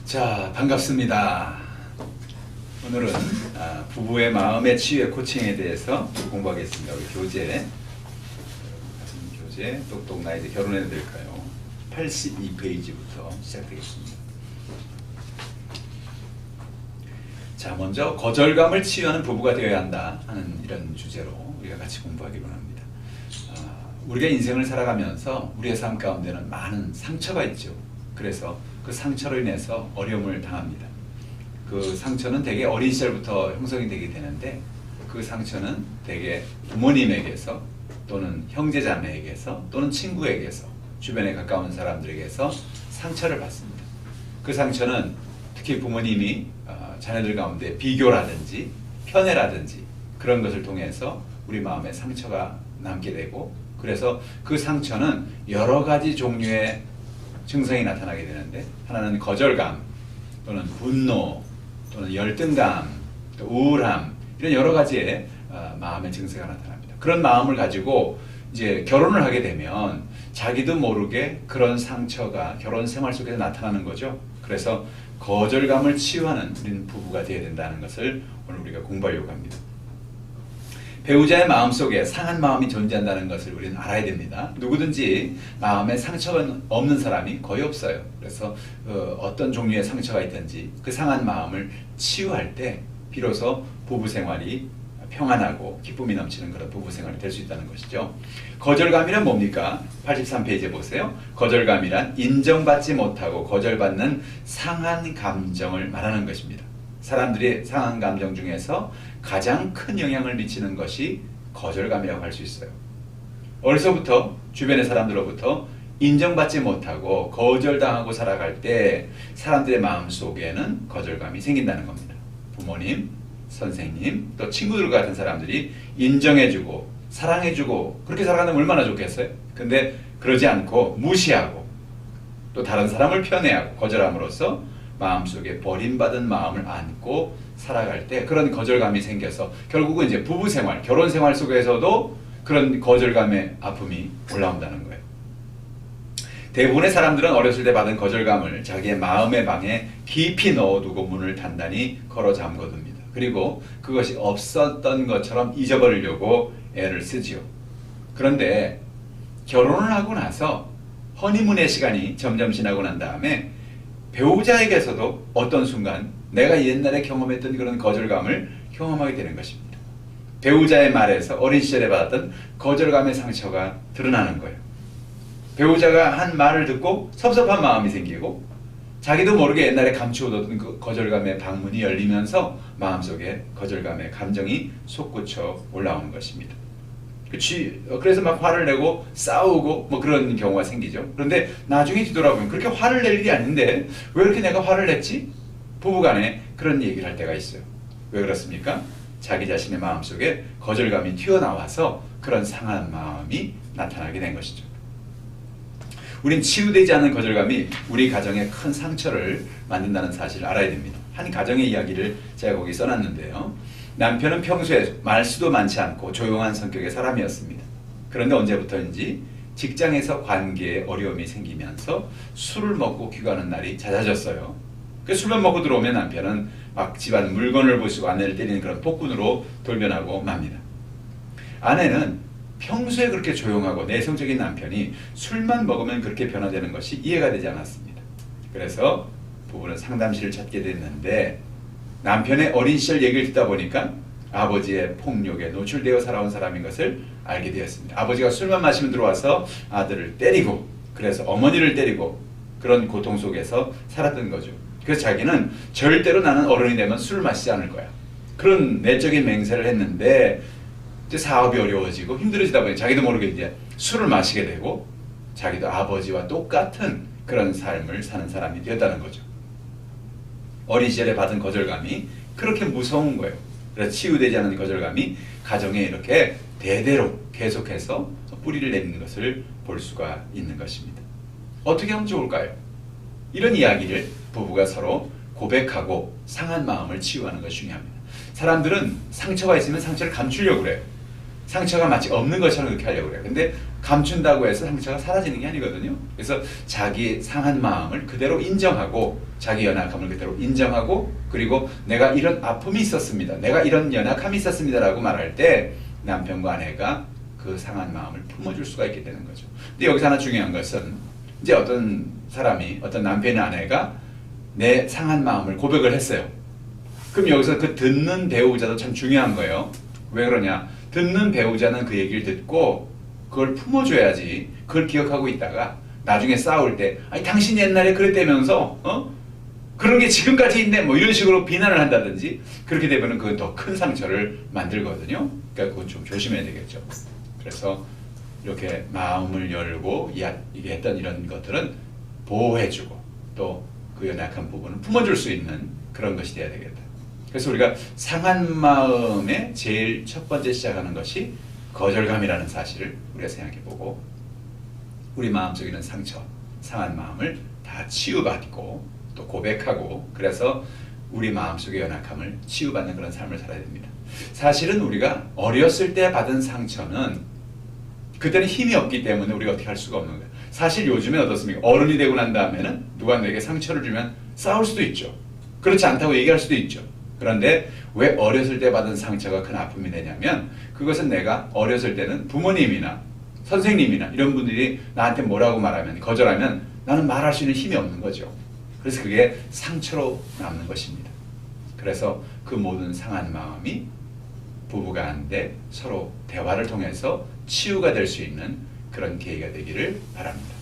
자, 반갑습니다. 오늘은 부부의 마음의 치유의 코칭에 대해서 공부하겠습니다. 우리 교재, 같은 교재, 똑똑 나 이제 결혼해도 될까요? 82페이지부터 시작되겠습니다. 자, 먼저 거절감을 치유하는 부부가 되어야 한다 하는 이런 주제로 우리가 같이 공부하기로 합니다. 우리가 인생을 살아가면서 우리의 삶 가운데는 많은 상처가 있죠. 그래서 그 상처로 인해서 어려움을 당합니다. 그 상처는 대개 어린 시절부터 형성이 되게 되는데, 그 상처는 대개 부모님에게서 또는 형제자매에게서 또는 친구에게서, 주변에 가까운 사람들에게서 상처를 받습니다. 그 상처는 특히 부모님이 자녀들 가운데 비교라든지 편애라든지 그런 것을 통해서 우리 마음에 상처가 남게 되고, 그래서 그 상처는 여러 가지 종류의 증상이 나타나게 되는데, 하나는 거절감 또는 분노 또는 열등감, 또 우울함, 이런 여러 가지의 마음의 증세가 나타납니다. 그런 마음을 가지고 이제 결혼을 하게 되면 자기도 모르게 그런 상처가 결혼 생활 속에서 나타나는 거죠. 그래서 거절감을 치유하는 우리는 부부가 되어야 된다는 것을 오늘 우리가 공부하려고 합니다. 배우자의 마음속에 상한 마음이 존재한다는 것을 우리는 알아야 됩니다. 누구든지 마음에 상처가 없는 사람이 거의 없어요. 그래서 어떤 종류의 상처가 있든지 그 상한 마음을 치유할 때 비로소 부부생활이 평안하고 기쁨이 넘치는 그런 부부생활이 될 수 있다는 것이죠. 거절감이란 뭡니까? 83페이지에 보세요. 거절감이란 인정받지 못하고 거절받는 상한 감정을 말하는 것입니다. 사람들이 상한 감정 중에서 가장 큰 영향을 미치는 것이 거절감이라고 할 수 있어요. 어려서부터 주변의 사람들로부터 인정받지 못하고 거절당하고 살아갈 때 사람들의 마음속에는 거절감이 생긴다는 겁니다. 부모님, 선생님, 또 친구들 같은 사람들이 인정해주고 사랑해주고 그렇게 살아가면 얼마나 좋겠어요? 근데 그러지 않고 무시하고 또 다른 사람을 편애하고 거절함으로써 마음속에 버림받은 마음을 안고 살아갈 때 그런 거절감이 생겨서 결국은 이제 부부생활, 결혼생활 속에서도 그런 거절감의 아픔이 올라온다는 거예요. 대부분의 사람들은 어렸을 때 받은 거절감을 자기의 마음의 방에 깊이 넣어두고 문을 단단히 걸어 잠궈둡니다. 그리고 그것이 없었던 것처럼 잊어버리려고 애를 쓰지요. 그런데 결혼을 하고 나서 허니문의 시간이 점점 지나고 난 다음에 배우자에게서도 어떤 순간 내가 옛날에 경험했던 그런 거절감을 경험하게 되는 것입니다. 배우자의 말에서 어린 시절에 받았던 거절감의 상처가 드러나는 거예요. 배우자가 한 말을 듣고 섭섭한 마음이 생기고 자기도 모르게 옛날에 감추어뒀던 그 거절감의 방문이 열리면서 마음속에 거절감의 감정이 솟구쳐 올라오는 것입니다. 그래서 막 화를 내고 싸우고 뭐 그런 경우가 생기죠. 그런데 나중에 뒤돌아보면 그렇게 화를 낼 일이 아닌데 왜 이렇게 내가 화를 냈지? 부부간에 그런 얘기를 할 때가 있어요. 왜 그렇습니까? 자기 자신의 마음속에 거절감이 튀어나와서 그런 상한 마음이 나타나게 된 것이죠. 우린 치유되지 않는 거절감이 우리 가정에 큰 상처를 만든다는 사실을 알아야 됩니다. 한 가정의 이야기를 제가 거기 써놨는데요. 남편은 평소에 말수도 많지 않고 조용한 성격의 사람이었습니다. 그런데 언제부터인지 직장에서 관계에 어려움이 생기면서 술을 먹고 귀가하는 날이 잦아졌어요. 술만 먹고 들어오면 남편은 막 집안 물건을 부수고 아내를 때리는 그런 폭군으로 돌변하고 맙니다. 아내는 평소에 그렇게 조용하고 내성적인 남편이 술만 먹으면 그렇게 변화되는 것이 이해가 되지 않았습니다. 그래서 부부는 상담실을 찾게 됐는데 남편의 어린 시절 얘기를 듣다 보니까 아버지의 폭력에 노출되어 살아온 사람인 것을 알게 되었습니다. 아버지가 술만 마시면 들어와서 아들을 때리고 그래서 어머니를 때리고 그런 고통 속에서 살았던 거죠. 그래서 자기는 절대로 나는 어른이 되면 술을 마시지 않을 거야. 그런 내적인 맹세를 했는데 이제 사업이 어려워지고 힘들어지다 보니 자기도 모르게 이제 술을 마시게 되고 자기도 아버지와 똑같은 그런 삶을 사는 사람이 되었다는 거죠. 어린 시절에 받은 거절감이 그렇게 무서운 거예요. 그래서 치유되지 않은 거절감이 가정에 이렇게 대대로 계속해서 뿌리를 내리는 것을 볼 수가 있는 것입니다. 어떻게 하면 좋을까요? 이런 이야기를 부부가 서로 고백하고 상한 마음을 치유하는 것이 중요합니다. 사람들은 상처가 있으면 상처를 감추려고 그래요. 상처가 마치 없는 것처럼 그렇게 하려고 그래요. 근데 감춘다고 해서 상처가 사라지는 게 아니거든요. 그래서 자기 상한 마음을 그대로 인정하고 자기 연약함을 그대로 인정하고 그리고 내가 이런 아픔이 있었습니다. 내가 이런 연약함이 있었습니다. 라고 말할 때 남편과 아내가 그 상한 마음을 품어줄 수가 있게 되는 거죠. 근데 여기서 하나 중요한 것은 이제 어떤 사람이 어떤 남편이나 아내가 내 상한 마음을 고백을 했어요. 그럼 여기서 그 듣는 배우자도 참 중요한 거예요. 왜 그러냐? 듣는 배우자는 그 얘기를 듣고 그걸 품어줘야지. 그걸 기억하고 있다가 나중에 싸울 때 아니 당신이 옛날에 그랬다면서 그런 게 지금까지 있네 뭐 이런 식으로 비난을 한다든지 그렇게 되면 그건 더 큰 상처를 만들거든요. 그러니까 그건 좀 조심해야 되겠죠. 그래서 이렇게 마음을 열고 얘기했던 이런 것들은 보호해주고 또 그 연약한 부분을 품어줄 수 있는 그런 것이 돼야 되겠다. 그래서 우리가 상한 마음의 제일 첫 번째 시작하는 것이 거절감이라는 사실을 우리가 생각해보고 우리 마음속에 있는 상처, 상한 마음을 다 치유받고 또 고백하고 그래서 우리 마음속의 연약함을 치유받는 그런 삶을 살아야 됩니다. 사실은 우리가 어렸을 때 받은 상처는 그때는 힘이 없기 때문에 우리가 어떻게 할 수가 없는 거예요. 사실 요즘에 어떻습니까? 어른이 되고 난 다음에는 누가 내게 상처를 주면 싸울 수도 있죠. 그렇지 않다고 얘기할 수도 있죠. 그런데 왜 어렸을 때 받은 상처가 큰 아픔이 되냐면 그것은 내가 어렸을 때는 부모님이나 선생님이나 이런 분들이 나한테 뭐라고 말하면 거절하면 나는 말할 수 있는 힘이 없는 거죠. 그래서 그게 상처로 남는 것입니다. 그래서 그 모든 상한 마음이 부부간에 서로 대화를 통해서 치유가 될 수 있는 그런 계기가 되기를 바랍니다.